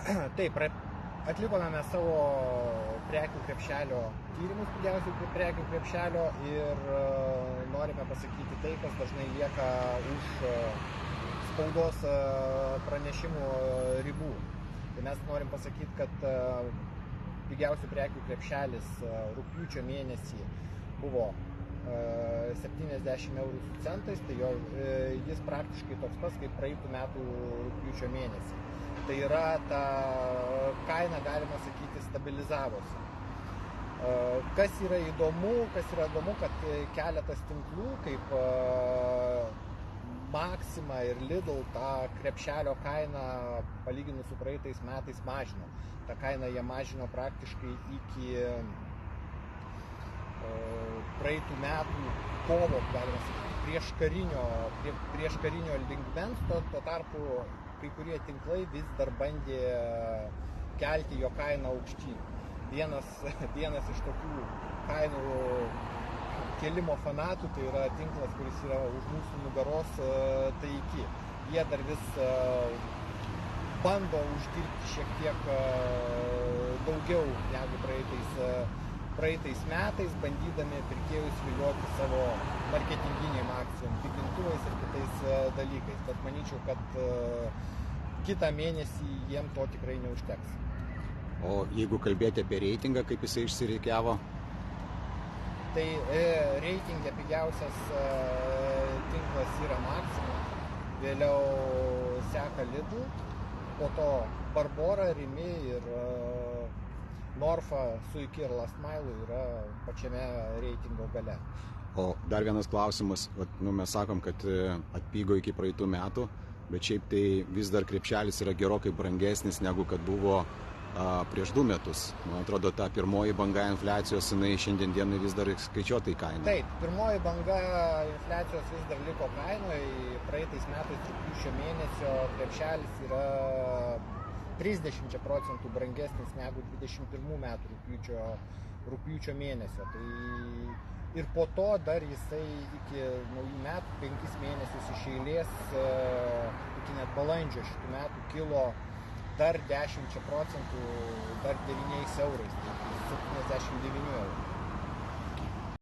Taip, atlikome mes savo prekių krepšelio tyrimus, pigiausių prekių krepšelio ir norime pasakyti tai, kas dažnai lieka už spaudos pranešimų ribų. Tai mes norim pasakyti, kad pigiausių prekių krepšelis rugpjūčio mėnesį buvo 70 eurų su centais, tai jis praktiškai toks pats kaip praeitų metų rugpjūčio mėnesį. Tai yra ta kaina, galima sakyti, stabilizavosi. Kas yra įdomu, kad keletas tinklų, kaip Maxima ir Lidl, tą krepšelio kainą palyginus su praeitais metais mažino. Ta kaina jie mažino praktiškai iki praeitų metų kovo, galima sakyti, prieš karinio lygmens, tuo tarpu kai kurie tinklai vis dar bandė kelti jo kainą aukštyn. Vienas iš tokių kainų kelimo fanatų, tai yra tinklas, kuris yra už mūsų nugaros, Taiki. Jie dar vis bando uždirbti šiek tiek daugiau negu praeitais metais, bandydami pirkėjus vilioti savo marketinginiam akcijom, tikrintuvais ir kitais dalykais. Bet manyčiau, kad kitą mėnesį jiem to tikrai neužteks. O jeigu kalbėti apie reitingą, kaip jisai išsirikiavo? Tai reitingė pigiausias tinklas yra Maxima, vėliau seka Lidl, po to Barbora, Rimi ir Norfa, Suiki ir Last Mile yra pačiame reitingo gale. O dar vienas klausimas, mes sakom, kad atpigo iki praeitų metų, bet šiaip tai vis dar krepšelis yra gerokai brangesnis negu kad buvo prieš 2 metus. Man atrodo, ta pirmoji banga infliacijos, jinai šiandien dienai vis dar skaičiuota į kainą. Taip, pirmoji banga infliacijos vis dar liko kainoje. Praeitais metais rugpjūčio mėnesio krepšelis yra 30% brangesnis negu 21 metų rugpjūčio mėnesio. Tai ir po to dar jisai iki naujų metų 5 mėnesius iš eilės, iki net balandžio šitų metų kilo dar 10%, dar 9 eurais, tai 79 eurų.